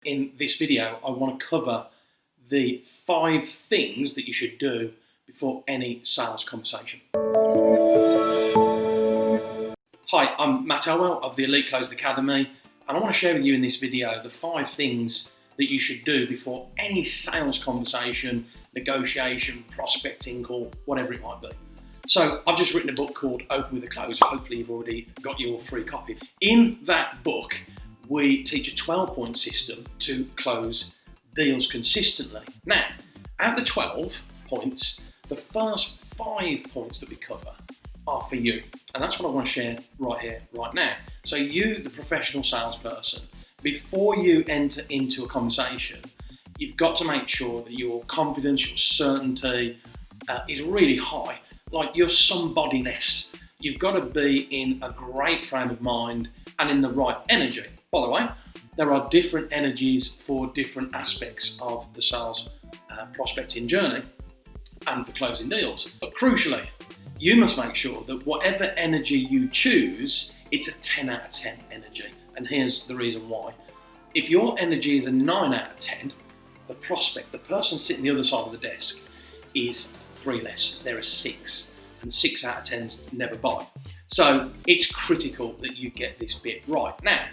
In this video, I want to cover the 5 things that you should do before any sales conversation. Hi, I'm Matt Elwell of the Elite Closing Academy, and I want to share with you in this video the 5 things that you should do before any sales conversation, negotiation, prospecting call, whatever it might be. So I've just written a book called Open with a Close. Hopefully you've already got your free copy. In that book, we teach a 12-point system to close deals consistently. Now, out of the 12 points, the first 5 points that we cover are for you. And that's what I want to share right here, right now. So you, the professional salesperson, before you enter into a conversation, you've got to make sure that your confidence, your certainty is really high. Like your somebodyness. You've got to be in a great frame of mind and in the right energy. By the way, there are different energies for different aspects of the sales prospecting journey and for closing deals. But crucially, you must make sure that whatever energy you choose, it's a 10 out of 10 energy. And here's the reason why. If your energy is a 9 out of 10, the prospect, the person sitting the other side of the desk, is 3 less. They're a 6, and 6 out of 10s never buy. So it's critical that you get this bit right. Now,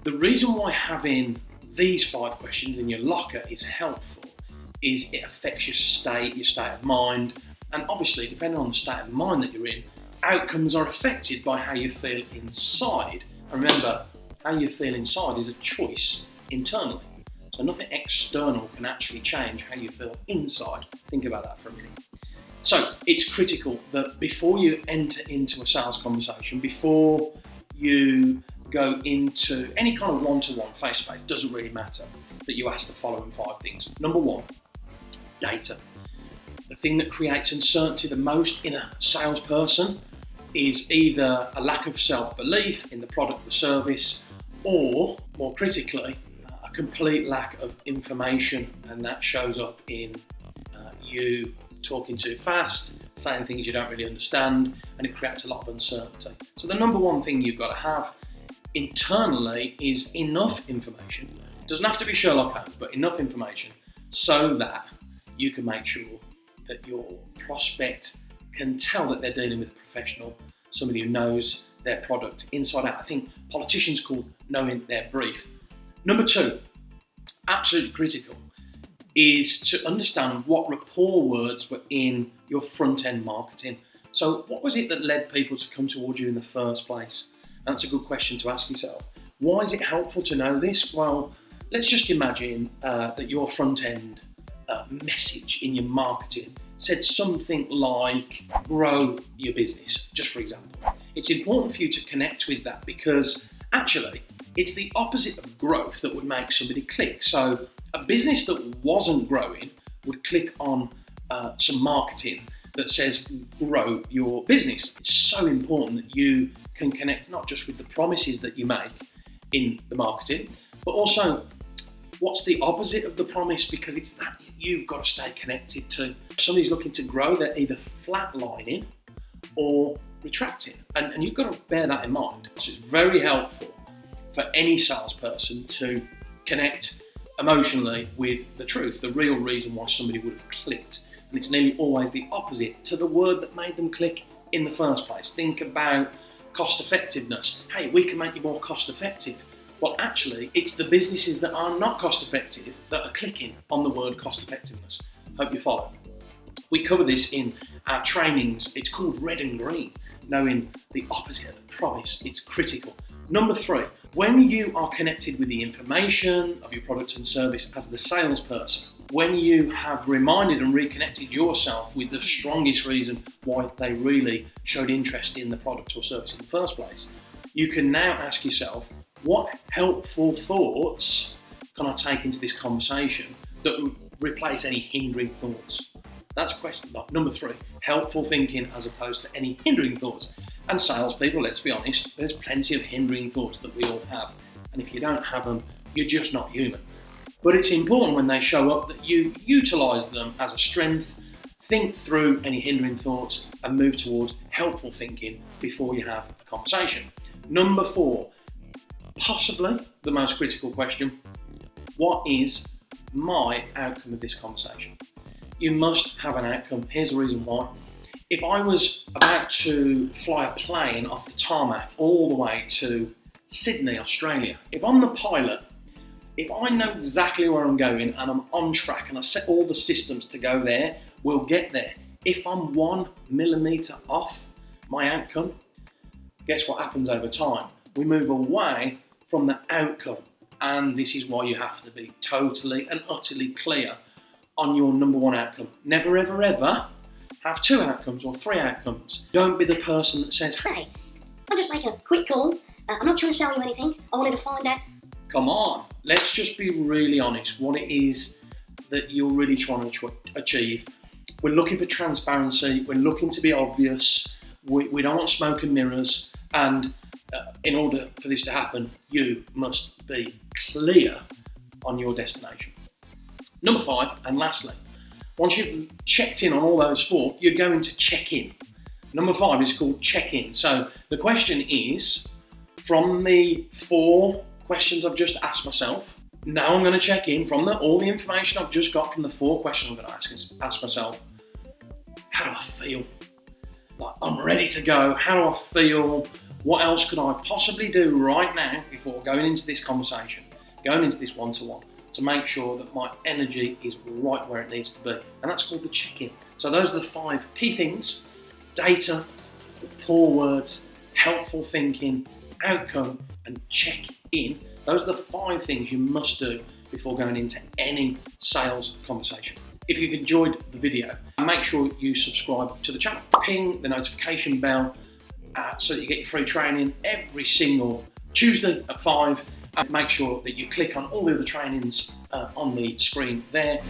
the reason why having these 5 questions in your locker is helpful is it affects your state of mind, and obviously, depending on the state of mind that you're in, outcomes are affected by how you feel inside. And remember, how you feel inside is a choice internally. So nothing external can actually change how you feel inside. Think about that for a minute. So it's critical that before you enter into a sales conversation, before you go into any kind of one-to-one, face-to-face, doesn't really matter, that you ask the following 5 things. Number 1, data. The thing that creates uncertainty the most in a salesperson is either a lack of self-belief in the product or service, or more critically, a complete lack of information, and that shows up in you talking too fast, saying things you don't really understand, and it creates a lot of uncertainty. So the number 1 thing you've got to have internally is enough information. It doesn't have to be Sherlock Holmes, but enough information so that you can make sure that your prospect can tell that they're dealing with a professional, somebody who knows their product inside out. I think politicians call knowing their brief. Number 2, absolutely critical, is to understand what rapport words were in your front-end marketing. So what was it that led people to come towards you in the first place? And that's a good question to ask yourself. Why is it helpful to know this? Well, let's just imagine that your front-end message in your marketing said something like grow your business, just for example. It's important for you to connect with that because actually it's the opposite of growth that would make somebody click. So a business that wasn't growing would click on some marketing that says grow your business. It's so important that you can connect not just with the promises that you make in the marketing, but also what's the opposite of the promise, because it's that you've got to stay connected to. If somebody's looking to grow, they're either flatlining or retracting, and you've got to bear that in mind. So it's very helpful for any salesperson to connect emotionally with the truth, the real reason why somebody would have clicked. And it's nearly always the opposite to the word that made them click in the first place. Think about cost effectiveness. Hey, we can make you more cost effective. Well, actually, it's the businesses that are not cost effective that are clicking on the word cost effectiveness. Hope you follow. We cover this in our trainings. It's called red and green. Knowing the opposite of the promise, it's critical. Number 3, when you are connected with the information of your product and service as the salesperson, when you have reminded and reconnected yourself with the strongest reason why they really showed interest in the product or service in the first place, you can now ask yourself, what helpful thoughts can I take into this conversation that would replace any hindering thoughts? That's question number 3, helpful thinking as opposed to any hindering thoughts. And salespeople, let's be honest, there's plenty of hindering thoughts that we all have. And if you don't have them, you're just not human. But it's important when they show up that you utilize them as a strength, think through any hindering thoughts and move towards helpful thinking before you have a conversation. Number 4, possibly the most critical question, What is my outcome of this conversation? You must have an outcome. Here's the reason why. If I was about to fly a plane off the tarmac all the way to Sydney, Australia, if I'm the pilot, if I know exactly where I'm going and I'm on track and I set all the systems to go there, we'll get there. If I'm 1 millimeter off my outcome, guess what happens over time? We move away from the outcome. And this is why you have to be totally and utterly clear on your number one outcome. Never, ever, ever have 2 outcomes or 3 outcomes. Don't be the person that says, hey, I'll just make a quick call. I'm not trying to sell you anything. I wanted to find out. Come on, let's just be really honest what it is that you're really trying to achieve. We're looking for transparency. We're looking to be obvious. We don't want smoke and mirrors. And in order for this to happen, you must be clear on your destination. Number 5, and lastly, once you've checked in on all those 4, you're going to check in. Number 5 is called check-in. So the question is, from the 4 questions I've just asked myself, now I'm going to check in from all the information I've just got from the 4 questions I'm going to ask myself. How do I feel? Like, I'm ready to go. How do I feel? What else could I possibly do right now before going into this conversation, going into this one-to-one, to make sure that my energy is right where it needs to be? And that's called the check-in. So those are the 5 key things: data, poor words, helpful thinking, outcome, and check-in. Those are the 5 things you must do before going into any sales conversation. If you've enjoyed the video, make sure you subscribe to the channel. Ping the notification bell so that you get your free training every single Tuesday at 5. And make sure that you click on all the other trainings on the screen there.